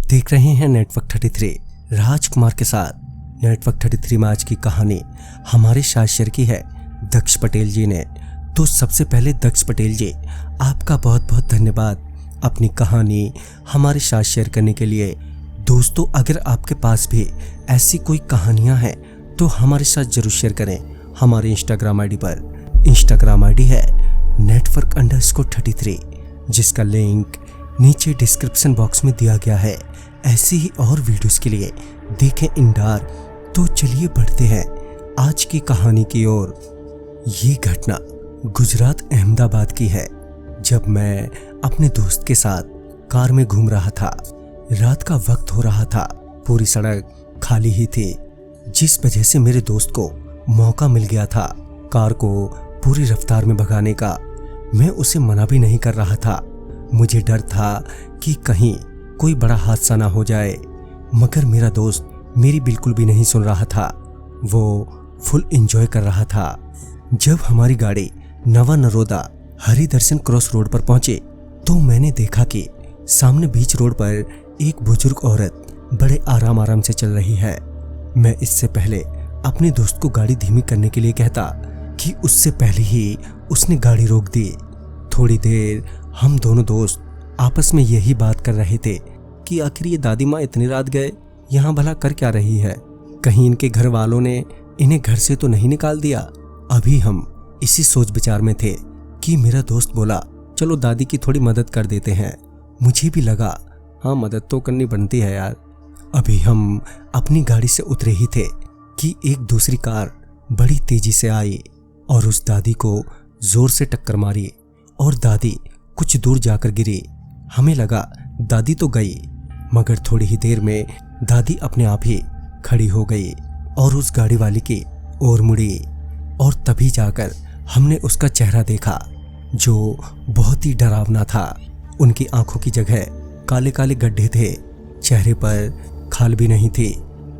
देख रहे हैं नेटवर्क 33 राजकुमार के साथ। नेटवर्क 33 में आज की कहानी हमारे साथ शेयर की है दक्ष पटेल जी ने। तो सबसे पहले दक्ष पटेल जी, आपका बहुत बहुत धन्यवाद अपनी कहानी हमारे साथ शेयर करने के लिए। दोस्तों, अगर आपके पास भी ऐसी कोई कहानियां हैं तो हमारे साथ जरूर शेयर करें हमारे इंस्टाग्राम आईडी पर। इंस्टाग्राम आईडी है network_33, जिसका लिंक नीचे डिस्क्रिप्शन बॉक्स में दिया गया है। ऐसी ही और वीडियोस के लिए देखें इंडार। तो चलिए बढ़ते हैं आज की कहानी की ओर। ये घटना गुजरात अहमदाबाद की है, जब मैं अपने दोस्त के साथ कार में घूम रहा था। रात का वक्त हो रहा था, पूरी सड़क खाली ही थी, जिस वजह से मेरे दोस्त को मौका मिल गया था कार को पूरी रफ्तार में भगाने का। मैं उसे मना भी नहीं कर रहा था, मुझे डर था कि कहीं कोई बड़ा हादसा ना हो जाए, मगर मेरा दोस्त मेरी बिल्कुल भी नहीं सुन रहा था। वो फुल एंजॉय कर रहा था। जब हमारी गाड़ी नवा नरोदा हरि दर्शन क्रॉस रोड पर पहुंचे तो मैंने देखा कि सामने बीच रोड पर एक बुजुर्ग औरत बड़े आराम से चल रही है। मैं इससे पहले अपने दोस्त को गाड़ी धीमी करने के लिए कहता कि उससे पहले ही उसने गाड़ी रोक दी। थोड़ी देर हम दोनों दोस्त आपस में यही बात कर रहे थे कि आखिर ये दादी माँ इतनी रात गए यहाँ भला कर क्या रही है, कहीं इनके घर वालों ने इन्हें घर से तो नहीं निकाल दिया। अभी हम इसी सोच विचार में थे कि मेरा दोस्त बोला, चलो दादी की थोड़ी मदद कर देते हैं। मुझे भी लगा हाँ, मदद तो करनी बनती है यार। अभी हम अपनी गाड़ी से उतरे ही थे कि एक दूसरी कार बड़ी तेजी से आई और उस दादी को जोर से टक्कर मारी और दादी कुछ दूर जाकर गिरी। हमें लगा दादी तो गई, मगर थोड़ी ही देर में दादी अपने आप ही खड़ी हो गई और उस गाड़ी वाले की ओर मुड़ी। और तभी जाकर हमने उसका चेहरा देखा, जो बहुत ही डरावना था। उनकी आंखों की जगह काले काले गड्ढे थे, चेहरे पर खाल भी नहीं थी।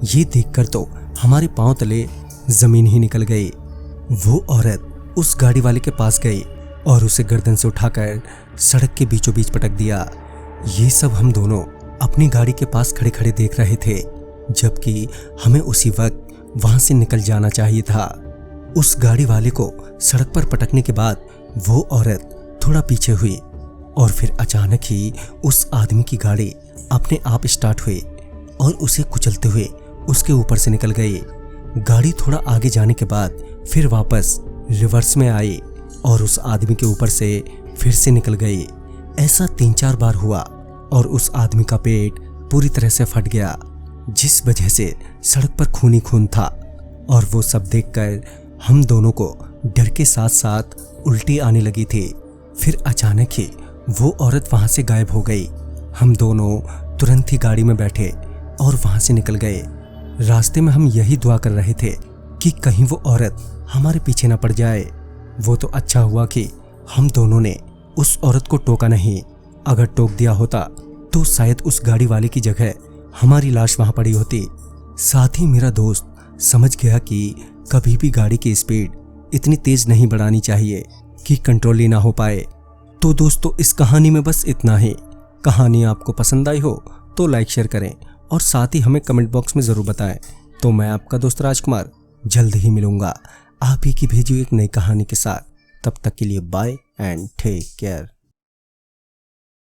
ये देखकर तो हमारे पांव तले जमीन ही निकल गई। वो औरत उस गाड़ी वाले के पास गई और उसे गर्दन से उठाकर सड़क के बीचों बीच पटक दिया। ये सब हम दोनों अपनी गाड़ी के पास खड़े खड़े देख रहे थे, जबकि हमें उसी वक्त वहां से निकल जाना चाहिए था। उस गाड़ी वाले को सड़क पर पटकने के बाद वो औरत थोड़ा पीछे हुई और फिर अचानक ही उस आदमी की गाड़ी अपने आप स्टार्ट हुई और उसे कुचलते हुए उसके ऊपर से निकल गई। गाड़ी थोड़ा आगे जाने के बाद फिर वापस रिवर्स में आई और उस आदमी के ऊपर से फिर से निकल गई। ऐसा 3-4 बार हुआ और उस आदमी का पेट पूरी तरह से फट गया, जिस वजह से सड़क पर खून ही खून था। और वो सब देखकर हम दोनों को डर के साथ साथ उल्टी आने लगी थी। फिर अचानक ही वो औरत वहां से गायब हो गई। हम दोनों तुरंत ही गाड़ी में बैठे और वहां से निकल गए। रास्ते में हम यही दुआ कर रहे थे कि कहीं वो औरत हमारे पीछे न पड़ जाए। वो तो अच्छा हुआ कि हम दोनों ने उस औरत को टोका नहीं। अगर टोक दिया होता तो शायद उस गाड़ी वाले की जगह हमारी लाश वहां पड़ी होती। साथ ही मेरा दोस्त समझ गया कि कभी भी गाड़ी की स्पीड इतनी तेज नहीं बढ़ानी चाहिए कि कंट्रोल ही ना हो पाए। तो दोस्तों, इस कहानी में बस इतना ही। कहानी आपको पसंद आई हो तो लाइक शेयर करें और साथ ही हमें कमेंट बॉक्स में जरूर बताएं। तो मैं आपका दोस्त राजकुमार जल्द ही मिलूंगा आप ही की भेजी हुई एक नई कहानी के साथ। तब तक के लिए बाय एंड टेक केयर।